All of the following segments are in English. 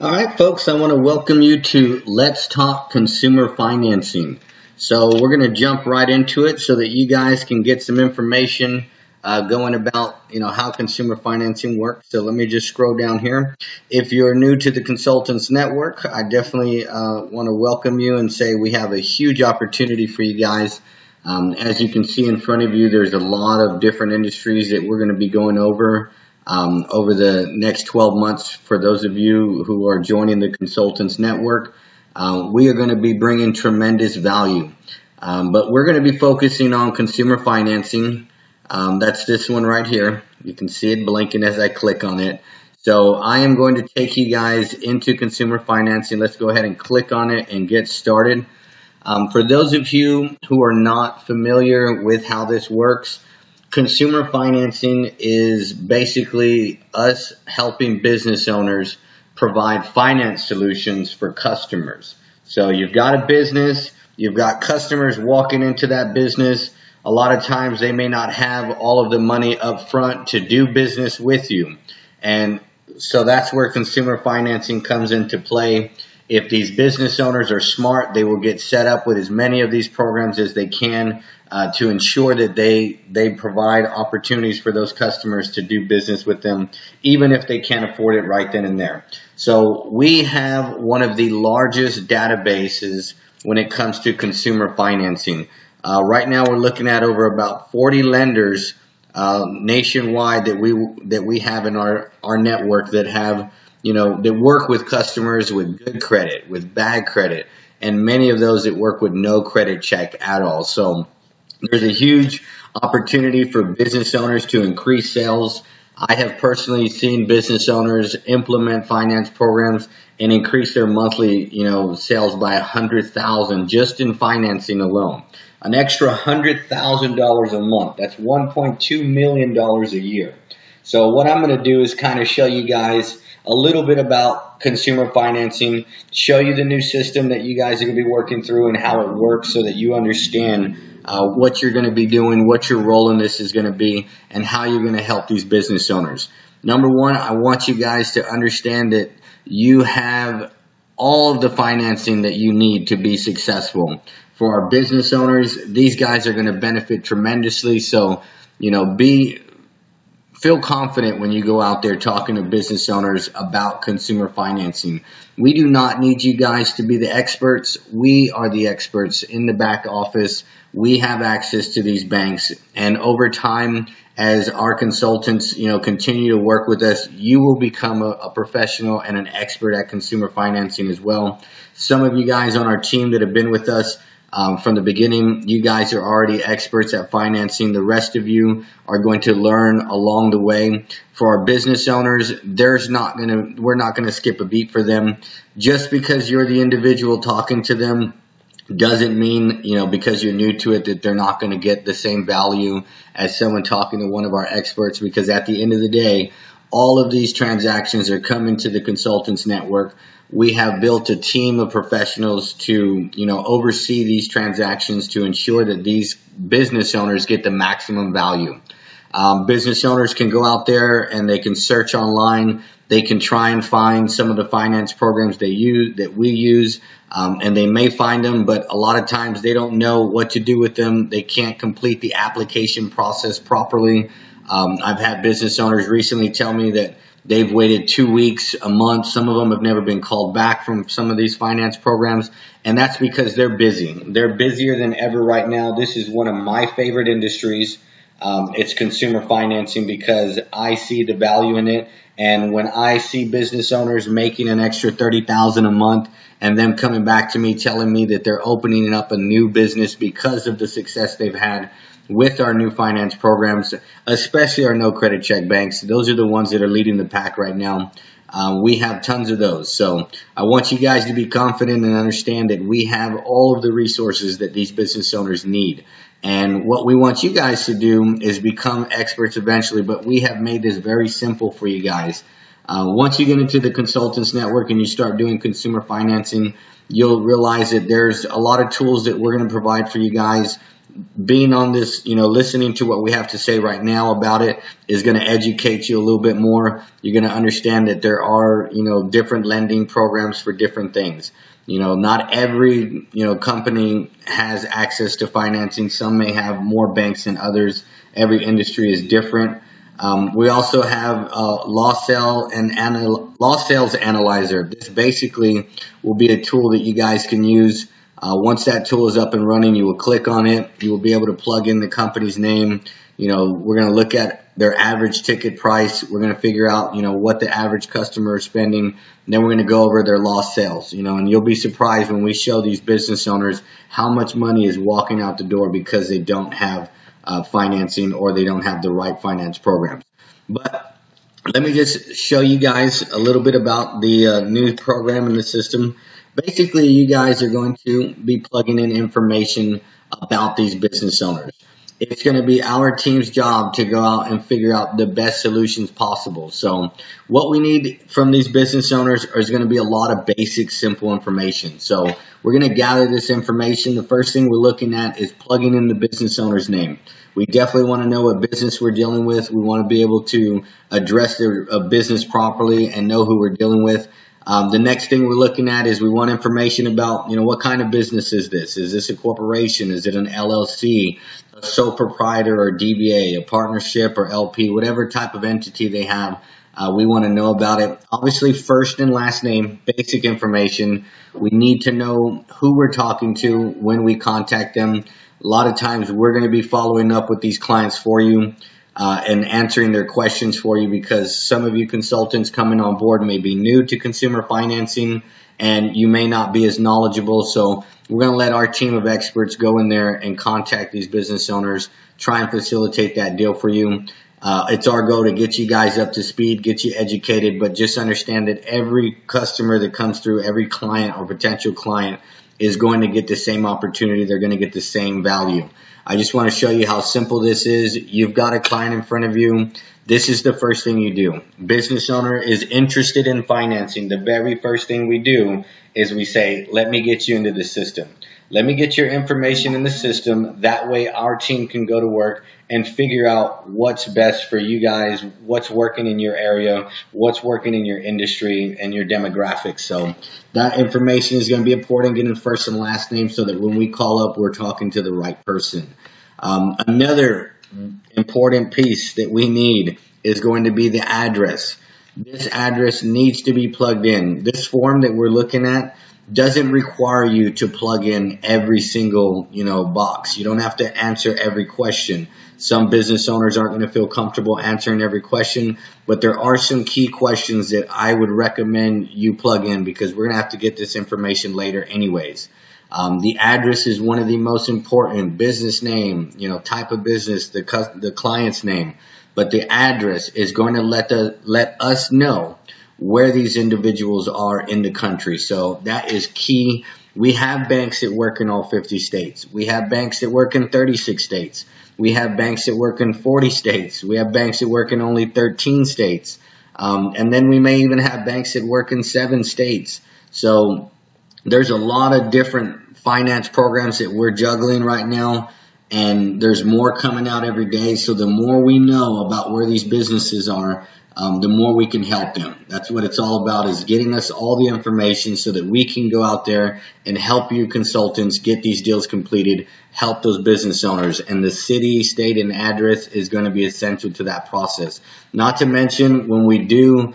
All right, folks, I want to welcome you to Let's Talk Consumer Financing. So we're going to jump right into it so that you guys can get some information going about, how consumer financing works. So let me just scroll down here. If you're new to the Consultants Network, I definitely want to welcome you and say we have a huge opportunity for you guys. As you can see in front of you, there's a lot of different industries that we're going to be going over the next 12 months. For those of you who are joining the Consultants Network, we are going to be bringing tremendous value. But we're going to be focusing on consumer financing. That's this one right here. You can see it blinking as I click on it. So I am going to take you guys into consumer financing. Let's go ahead and click on it and get started. For those of you who are not familiar with how this works, consumer financing is basically us helping business owners provide finance solutions for customers. So you've got a business, you've got customers walking into that business. A lot of times they may not have all of the money up front to do business with you. And so that's where consumer financing comes into play. If these business owners are smart, they will get set up with as many of these programs as they can to ensure that they provide opportunities for those customers to do business with them, even if they can't afford it right then and there. So we have one of the largest databases when it comes to consumer financing. Right now we're looking at over about 40 lenders nationwide that we have in our network that have that work with customers with good credit, with bad credit, and many of those that work with no credit check at all. So there's a huge opportunity for business owners to increase sales. I have personally seen business owners implement finance programs and increase their monthly, sales by 100,000 just in financing alone. An extra $100,000 a month. That's $1.2 million a year. So what I'm going to do is kind of show you guys a little bit about consumer financing, show you the new system that you guys are going to be working through and how it works so that you understand what you're going to be doing, what your role in this is going to be, and how you're going to help these business owners. Number one, I want you guys to understand that you have all of the financing that you need to be successful. For our business owners, these guys are going to benefit tremendously. So, feel confident when you go out there talking to business owners about consumer financing. We do not need you guys to be the experts. We are the experts in the back office. We have access to these banks. And over time, as our consultants, continue to work with us, you will become a professional and an expert at consumer financing as well. Some of you guys on our team that have been with us from the beginning, you guys are already experts at financing. The rest of you are going to learn along the way. For our business owners, we're not going to skip a beat for them. Just because you're the individual talking to them doesn't mean, because you're new to it, that they're not going to get the same value as someone talking to one of our experts, because at the end of the day, all of these transactions are coming to the Consultants Network. We have built a team of professionals to, oversee these transactions to ensure that these business owners get the maximum value. Business owners can go out there and they can search online. They can try and find some of the finance programs that we use, and they may find them, but a lot of times they don't know what to do with them. They can't complete the application process properly. I've had business owners recently tell me that they've waited 2 weeks, a month. Some of them have never been called back from some of these finance programs, and that's because they're busy. They're busier than ever right now. This is one of my favorite industries. It's consumer financing because I see the value in it. And when I see business owners making an extra $30,000 a month and them coming back to me telling me that they're opening up a new business because of the success they've had with our new finance programs, especially our no credit check banks, those are the ones that are leading the pack right now. We have tons of those. So I want you guys to be confident and understand that we have all of the resources that these business owners need. And what we want you guys to do is become experts eventually, but we have made this very simple for you guys. Once you get into the Consultants Network and you start doing consumer financing, you'll realize that there's a lot of tools that we're going to provide for you guys being on this, listening to what we have to say right now about it is going to educate you a little bit more. You're going to understand that there are, different lending programs for different things. Not every, company has access to financing. Some may have more banks than others. Every industry is different. We also have Law Sales Analyzer. This basically will be a tool that you guys can use. Once that tool is up and running, you will click on it. You will be able to plug in the company's name. We're going to look at their average ticket price. We're going to figure out, what the average customer is spending. And then we're going to go over their lost sales, and you'll be surprised when we show these business owners how much money is walking out the door because they don't have financing or they don't have the right finance programs. But let me just show you guys a little bit about the new program in the system. Basically, you guys are going to be plugging in information about these business owners. It's going to be our team's job to go out and figure out the best solutions possible. So what we need from these business owners is going to be a lot of basic, simple information. So we're going to gather this information. The first thing we're looking at is plugging in the business owner's name. We definitely want to know what business we're dealing with. We want to be able to address their business properly and know who we're dealing with. The next thing we're looking at is we want information about, what kind of business is this? Is this a corporation? Is it an LLC, a sole proprietor or DBA, a partnership or LP, whatever type of entity they have? We want to know about it. Obviously, first and last name, basic information. We need to know who we're talking to when we contact them. A lot of times we're going to be following up with these clients for you. And answering their questions for you, because some of you consultants coming on board may be new to consumer financing and you may not be as knowledgeable. So we're going to let our team of experts go in there and contact these business owners, try and facilitate that deal for you. It's our goal to get you guys up to speed, get you educated, but just understand that every customer that comes through, every client or potential client is going to get the same opportunity. They're going to get the same value. I just want to show you how simple this is. You've got a client in front of you. This is the first thing you do. Business owner is interested in financing. The very first thing we do is we say, let me get you into the system. Let me get your information in the system. That way our team can go to work and figure out what's best for you guys, what's working in your area, what's working in your industry and your demographics. So that information is going to be important, getting first and last name so that when we call up, we're talking to the right person. Another important piece that we need is going to be the address. This address needs to be plugged in. This form that we're looking at doesn't require you to plug in every single, box. You don't have to answer every question. Some business owners aren't going to feel comfortable answering every question, but there are some key questions that I would recommend you plug in because we're going to have to get this information later anyways. The address is one of the most important. Business name, type of business, the client's name, but the address is going to let us know where these individuals are in the country. So that is key. We have banks that work in all 50 states. We have banks that work in 36 states. We have banks that work in 40 states. We have banks that work in only 13 states. And then we may even have banks that work in 7 states. So there's a lot of different finance programs that we're juggling right now. And there's more coming out every day. So the more we know about where these businesses are, the more we can help them. That's what it's all about, is getting us all the information so that we can go out there and help you consultants get these deals completed, help those business owners. And the city, state, and address is going to be essential to that process. Not to mention, when we do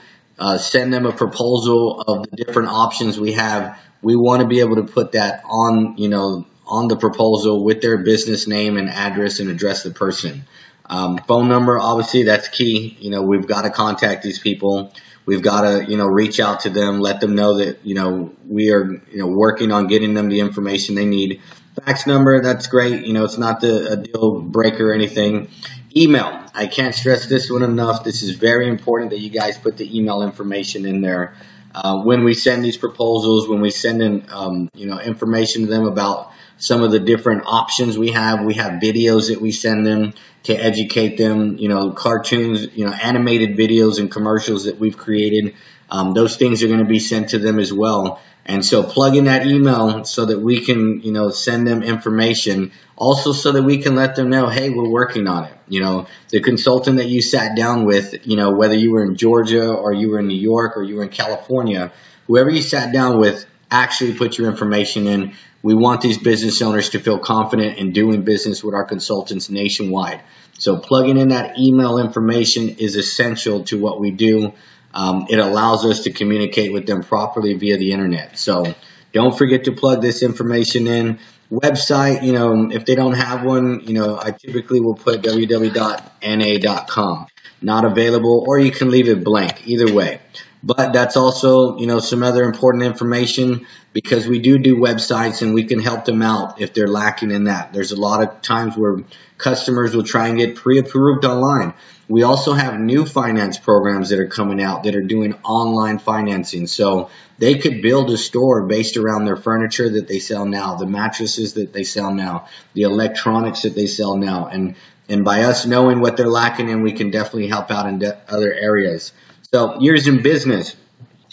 send them a proposal of the different options we have, we want to be able to put that on, on the proposal with their business name and address and address the person. Phone number, obviously, that's key. We've got to contact these people. We've got to, reach out to them, let them know that, we are, working on getting them the information they need. Fax number, that's great. It's not a deal breaker or anything. Email. I can't stress this one enough. This is very important that you guys put the email information in there. When we send these proposals, when we send in, information to them about some of the different options we have videos that we send them to educate them, cartoons, animated videos and commercials that we've created. Those things are going to be sent to them as well. And so plug in that email so that we can, send them information. Also so that we can let them know, hey, we're working on it. The consultant that you sat down with, whether you were in Georgia or you were in New York or you were in California, whoever you sat down with, actually put your information in. We want these business owners to feel confident in doing business with our consultants nationwide. So plugging in that email information is essential to what we do. It allows us to communicate with them properly via the internet. So don't forget to plug this information in. Website, if they don't have one, I typically will put www.na.com. Not available, or you can leave it blank, either way. But that's also, some other important information, because we do websites and we can help them out if they're lacking in that. There's a lot of times where customers will try and get pre-approved online. We also have new finance programs that are coming out that are doing online financing. So they could build a store based around their furniture that they sell now, the mattresses that they sell now, the electronics that they sell now. And by us knowing what they're lacking in, we can definitely help out in other areas. So years in business,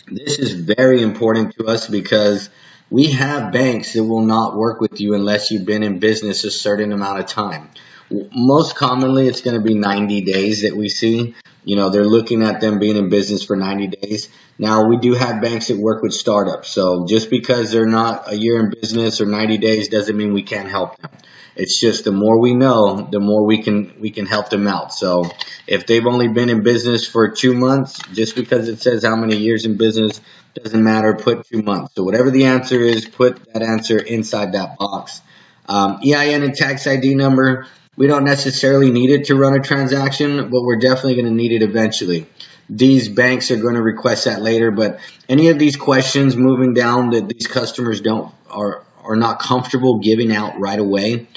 this is very important to us because we have banks that will not work with you unless you've been in business a certain amount of time. Most commonly, it's going to be 90 days that we see. They're looking at them being in business for 90 days. Now, we do have banks that work with startups. So just because they're not a year in business or 90 days doesn't mean we can't help them. It's just the more we know, the more we can help them out. So if they've only been in business for 2 months, just because it says how many years in business, doesn't matter, put 2 months. So whatever the answer is, put that answer inside that box. EIN and tax ID number, we don't necessarily need it to run a transaction, but we're definitely going to need it eventually. These banks are going to request that later, but any of these questions moving down that these customers are not comfortable giving out right away,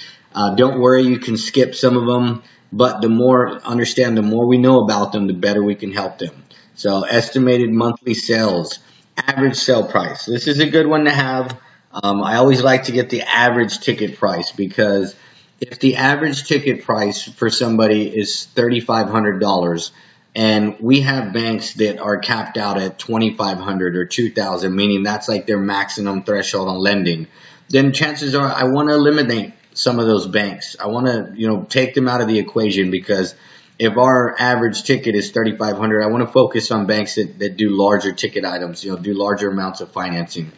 don't worry, you can skip some of them, but the more we know about them, the better we can help them. So estimated monthly sales, average sale price. This is a good one to have. I always like to get the average ticket price, because if the average ticket price for somebody is $3,500 and we have banks that are capped out at $2,500 or $2,000, meaning that's like their maximum threshold on lending, then chances are I want to eliminate some of those banks. I want to, take them out of the equation, because if our average ticket is $3,500, I want to focus on banks that do larger ticket items, do larger amounts of financing.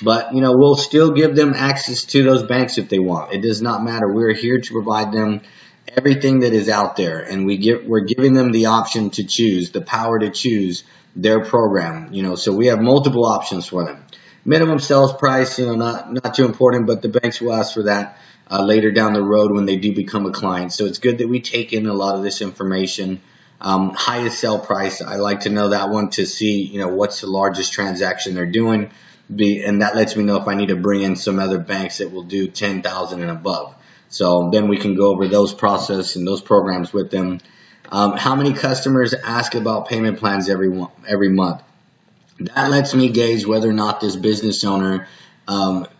But, we'll still give them access to those banks if they want. It does not matter. We're here to provide them everything that is out there, and we're giving them the option to choose, the power to choose their program. So we have multiple options for them. Minimum sales price, not too important, but the banks will ask for that later down the road when they do become a client. So it's good that we take in a lot of this information. Highest sell price, I like to know that one to see, what's the largest transaction they're doing. And that lets me know if I need to bring in some other banks that will do $10,000 and above. So then we can go over those process and those programs with them. How many customers ask about payment plans every month? That lets me gauge whether or not this business owner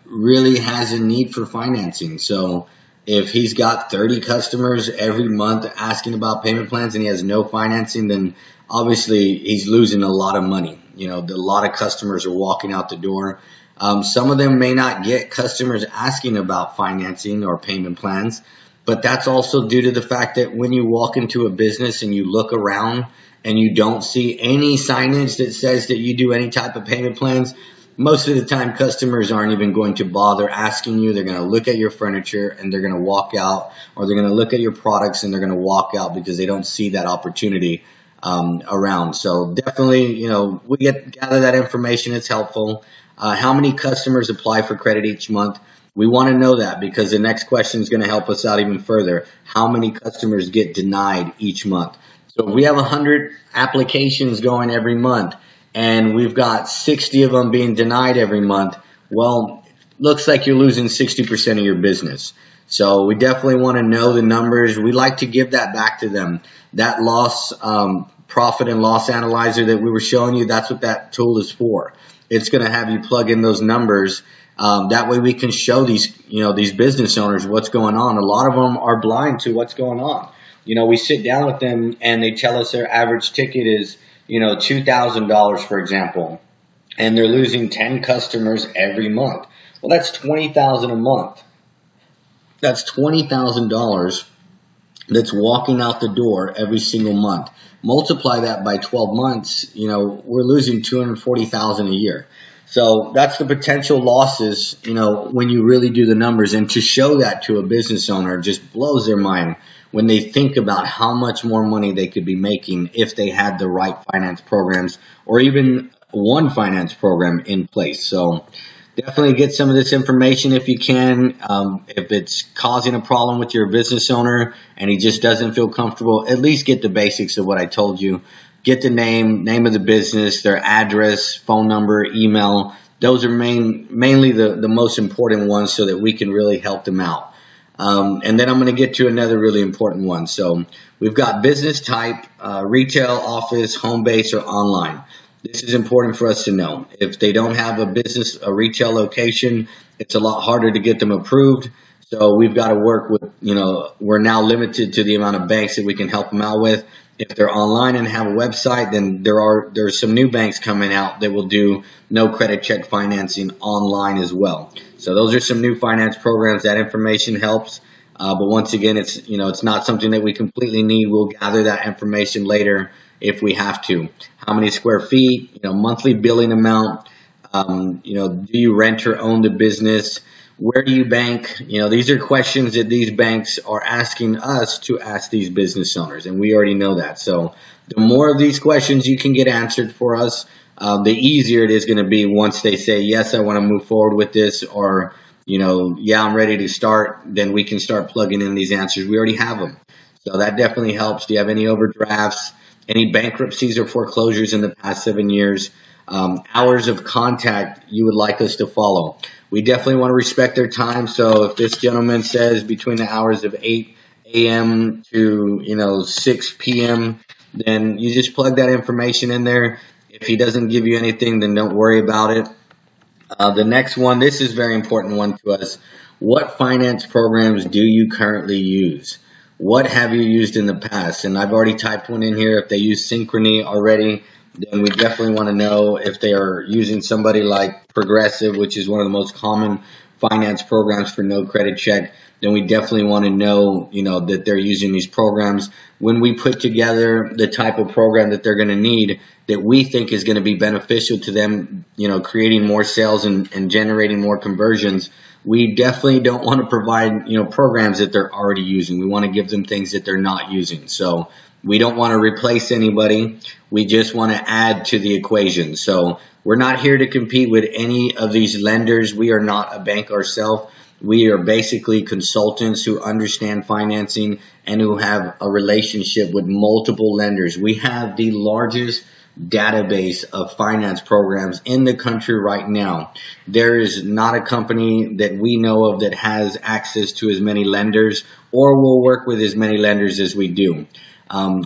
really has a need for financing. So if he's got 30 customers every month asking about payment plans and he has no financing, then obviously he's losing a lot of money. A lot of customers are walking out the door. Some of them may not get customers asking about financing or payment plans, but that's also due to the fact that when you walk into a business and you look around and you don't see any signage that says that you do any type of payment plans, most of the time customers aren't even going to bother asking you. They're going to look at your furniture and they're going to walk out, or they're going to look at your products and they're going to walk out because they don't see that opportunity around. So definitely, we gather that information. It's helpful. How many customers apply for credit each month? We want to know that, because the next question is going to help us out even further. How many customers get denied each month? So if we have 100 applications going every month and we've got 60 of them being denied every month, well, looks like you're losing 60% of your business. So we definitely want to know the numbers. We like to give that back to them. That loss, profit and loss analyzer that we were showing you, that's what that tool is for. It's going to have you plug in those numbers. That way we can show these business owners what's going on. A lot of them are blind to what's going on. We sit down with them and they tell us their average ticket is, $2,000, for example, and they're losing 10 customers every month. Well, that's $20,000 a month. That's $20,000 that's walking out the door every single month. Multiply that by 12 months, we're losing $240,000 a year. So that's the potential losses, when you really do the numbers. And to show that to a business owner just blows their mind when they think about how much more money they could be making if they had the right finance programs or even one finance program in place. So definitely get some of this information if you can. If it's causing a problem with your business owner and he just doesn't feel comfortable, at least get the basics of what I told you. Get the name of the business, their address, phone number, email. Those are mainly the most important ones so that we can really help them out. And then I'm going to get to another really important one. So we've got business type, retail, office, home base, or online. This is important for us to know. If they don't have a retail location, it's a lot harder to get them approved. So we've got to work with, we're now limited to the amount of banks that we can help them out with. If they're online and have a website, then there's some new banks coming out that will do no credit check financing online as well. So those are some new finance programs. That information helps. But once again, it's not something that we completely need. We'll gather that information later if we have to. How many square feet, monthly billing amount, do you rent or own the business? Where do you bank? These are questions that these banks are asking us to ask these business owners, and we already know that. So the more of these questions you can get answered for us, the easier it is going to be once they say, yes, I want to move forward with this, or, yeah, I'm ready to start. Then we can start plugging in these answers. We already have them. So that definitely helps. Do you have any overdrafts, any bankruptcies or foreclosures in the past 7 years? Hours of contact you would like us to follow. We definitely want to respect their time. So if this gentleman says between the hours of 8 a.m. to 6 p.m., then you just plug that information in there. If he doesn't give you anything, then don't worry about it. The next one, this is a very important one to us. What finance programs do you currently use? What have you used in the past? And I've already typed one in here. If they use Synchrony already, then we definitely want to know. If they are using somebody like Progressive, which is one of the most common finance programs for no credit check, then we definitely want to know, that they're using these programs. When we put together the type of program that they're going to need that we think is going to be beneficial to them, creating more sales and generating more conversions, we definitely don't want to provide, programs that they're already using. We want to give them things that they're not using. So we don't want to replace anybody. We just want to add to the equation. So we're not here to compete with any of these lenders. We are not a bank ourselves. We are basically consultants who understand financing and who have a relationship with multiple lenders. We have the largest database of finance programs in the country right now. There is not a company that we know of that has access to as many lenders or will work with as many lenders as we do.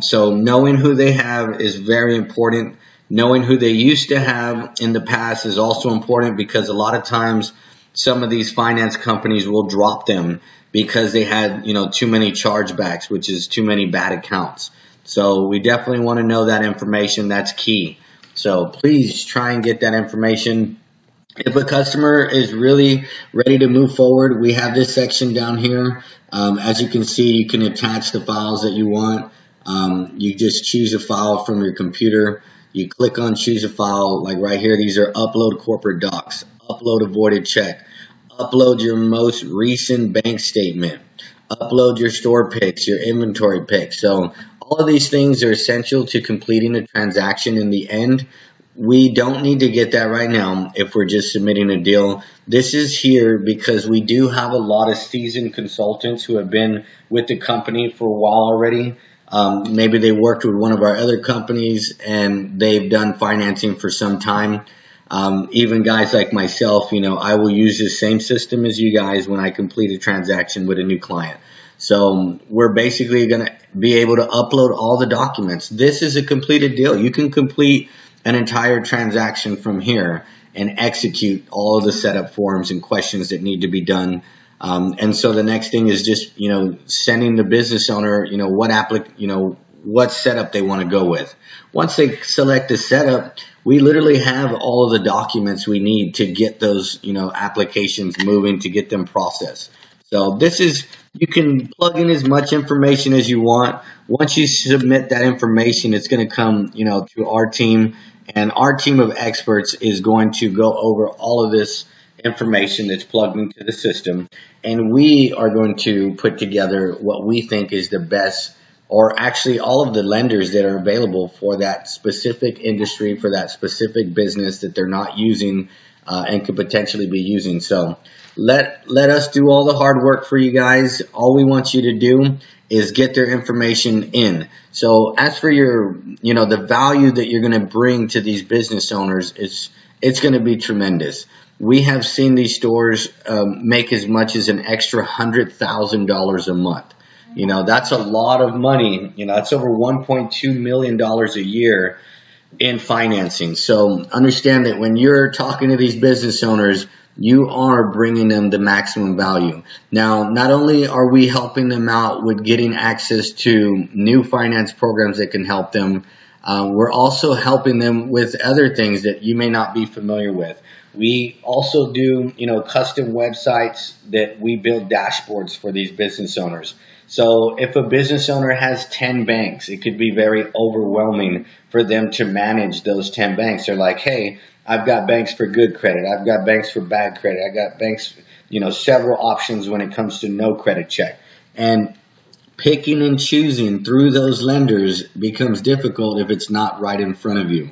So knowing who they have is very important. Knowing who they used to have in the past is also important, because a lot of times some of these finance companies will drop them because they had, too many chargebacks, which is too many bad accounts. So we definitely want to know that information. That's key. So please try and get that information. If a customer is really ready to move forward, we have this section down here. As you can see, you can attach the files that you want. You just choose a file from your computer. You click on choose a file, like right here. These are upload corporate docs, upload avoided check, upload your most recent bank statement, upload your store pics, your inventory pics. So all of these things are essential to completing a transaction in the end. We don't need to get that right now if we're just submitting a deal. This is here because we do have a lot of seasoned consultants who have been with the company for a while already. Maybe they worked with one of our other companies and they've done financing for some time. Even guys like myself, I will use the same system as you guys when I complete a transaction with a new client. So we're basically going to be able to upload all the documents. This is a completed deal. You can complete an entire transaction from here and execute all of the setup forms and questions that need to be done. And so the next thing is just, sending the business owner, what setup they want to go with. Once they select the setup, we literally have all of the documents we need to get those, applications moving, to get them processed. So you can plug in as much information as you want. Once you submit that information, it's going to come, to our team, and our team of experts is going to go over all of this information that's plugged into the system, and we are going to put together what we think is the best, or actually all of the lenders that are available for that specific industry, for that specific business that they're not using and could potentially be using. So let us do all the hard work for you guys. All we want you to do is get their information in. So as for your, the value that you're going to bring to these business owners, it's going to be tremendous. We have seen these stores make as much as an extra $100,000 a month. That's a lot of money. That's over $1.2 million a year in financing. So understand that when you're talking to these business owners, you are bringing them the maximum value. Now, not only are we helping them out with getting access to new finance programs that can help them, we're also helping them with other things that you may not be familiar with. We also do, custom websites that we build dashboards for these business owners. So if a business owner has 10 banks, it could be very overwhelming for them to manage those 10 banks. They're like, hey, I've got banks for good credit. I've got banks for bad credit. I got banks, several options when it comes to no credit check. And picking and choosing through those lenders becomes difficult if it's not right in front of you.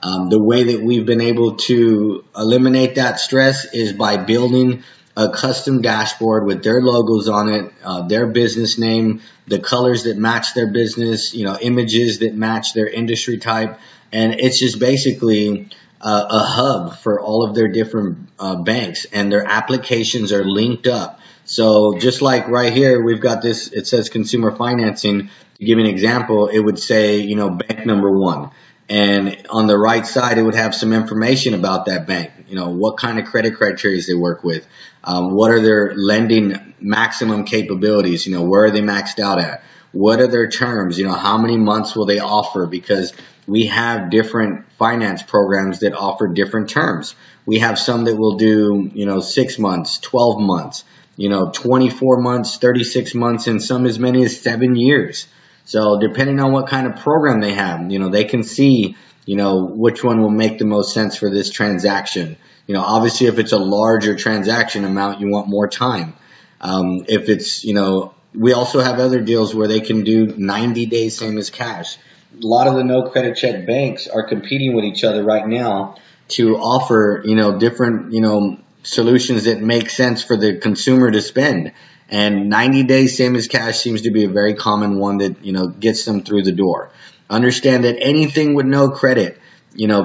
The way that we've been able to eliminate that stress is by building a custom dashboard with their logos on it, their business name, the colors that match their business, images that match their industry type. And it's just basically a hub for all of their different banks, and their applications are linked up. So just like right here, we've got this, it says consumer financing. To give you an example, it would say, bank number 1. And on the right side, it would have some information about that bank. What kind of credit criteria they work with. What are their lending maximum capabilities? Where are they maxed out at? What are their terms? How many months will they offer? Because we have different finance programs that offer different terms. We have some that will do, 6 months, 12 months, 24 months, 36 months, and some as many as 7 years. So depending on what kind of program they have, they can see, which one will make the most sense for this transaction. Obviously, if it's a larger transaction amount, you want more time. If it's, we also have other deals where they can do 90 days, same as cash. A lot of the no credit check banks are competing with each other right now to offer, different, solutions that make sense for the consumer to spend. And 90 days, same as cash, seems to be a very common one that, gets them through the door. Understand that anything with no credit,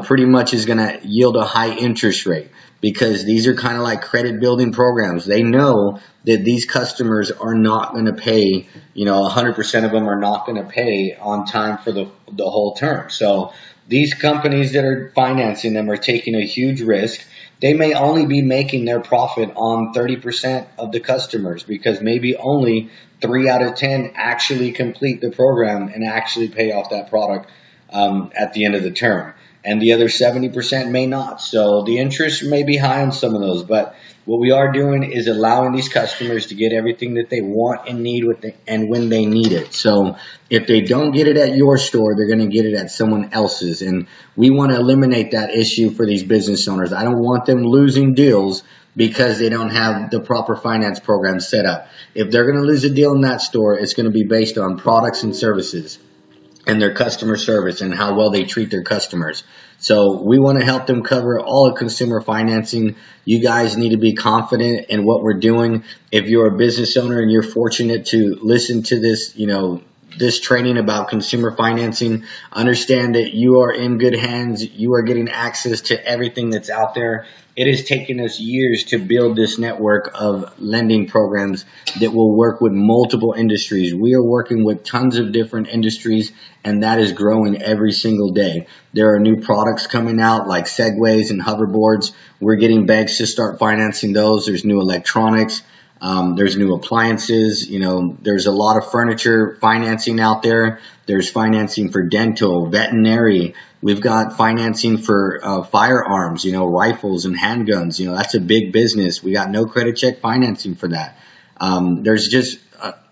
pretty much is going to yield a high interest rate, because these are kind of like credit building programs. They know that these customers are not going to pay, 100% of them are not going to pay on time for the whole term. So these companies that are financing them are taking a huge risk. They may only be making their profit on 30% of the customers, because maybe only 3 out of 10 actually complete the program and actually pay off that product at the end of the term. And the other 70% may not. So the interest may be high on some of those. But what we are doing is allowing these customers to get everything that they want and need and when they need it. So if they don't get it at your store, they're going to get it at someone else's. And we want to eliminate that issue for these business owners. I don't want them losing deals because they don't have the proper finance program set up. If they're going to lose a deal in that store, it's going to be based on products and services and their customer service and how well they treat their customers. So we want to help them cover all of consumer financing. You guys need to be confident in what we're doing. If you're a business owner and you're fortunate to listen to this, this training about consumer financing, understand that you are in good hands. You are getting access to everything that's out there. It has taken us years to build this network of lending programs that will work with multiple industries. We are working with tons of different industries, and that is growing every single day. There are new products coming out like Segways and hoverboards. We're getting banks to start financing those. There's new electronics. There's new appliances. There's a lot of furniture financing out there. There's financing for dental, veterinary. We've got financing for firearms, rifles and handguns. That's a big business. We got no credit check financing for that. There's just,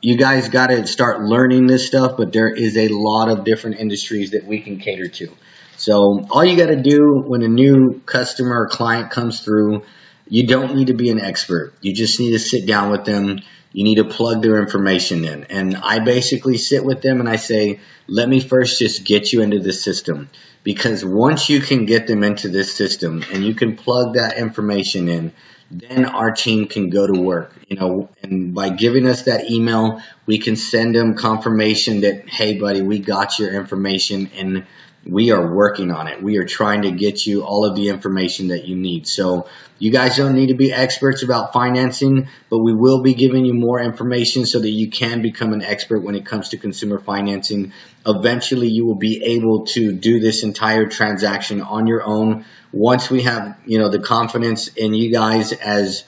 you guys got to start learning this stuff, but there is a lot of different industries that we can cater to. So all you got to do when a new customer or client comes through, you don't need to be an expert. You just need to sit down with them. You need to plug their information in. And I basically sit with them and I say, let me first just get you into the system. Because once you can get them into this system and you can plug that information in, then our team can go to work. And by giving us that email, we can send them confirmation that, hey, buddy, we got your information and we are working on it. We are trying to get you all of the information that you need. So you guys don't need to be experts about financing, but we will be giving you more information so that you can become an expert when it comes to consumer financing. Eventually, you will be able to do this entire transaction on your own. Once we have, the confidence in you guys as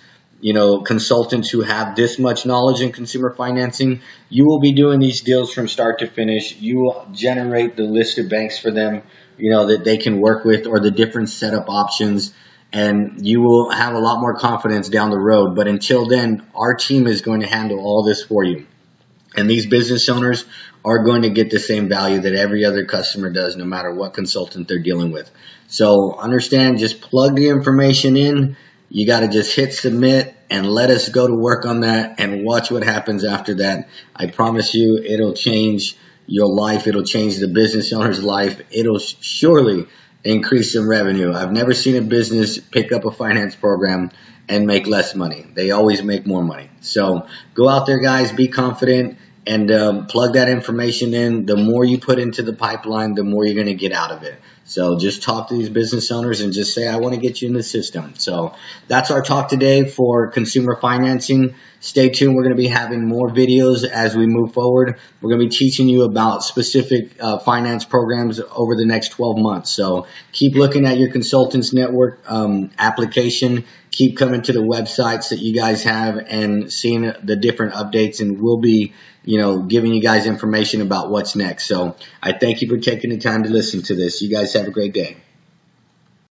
consultants who have this much knowledge in consumer financing, you will be doing these deals from start to finish. You will generate the list of banks for them, that they can work with, or the different setup options, and you will have a lot more confidence down the road. But until then, our team is going to handle all this for you. And these business owners are going to get the same value that every other customer does, no matter what consultant they're dealing with. So understand, just plug the information in. You got to just hit submit and let us go to work on that and watch what happens after that. I promise you, it'll change your life. It'll change the business owner's life. It'll surely increase some revenue. I've never seen a business pick up a finance program and make less money. They always make more money. So go out there, guys, be confident, and plug that information in. The more you put into the pipeline, the more you're going to get out of it. So just talk to these business owners and just say, I want to get you in the system. So that's our talk today for consumer financing. Stay tuned. We're going to be having more videos as we move forward. We're going to be teaching you about specific finance programs over the next 12 months. So keep looking at your Consultants Network application. Keep coming to the websites that you guys have and seeing the different updates, and we'll be giving you guys information about what's next. So I thank you for taking the time to listen to this. You guys have a great day.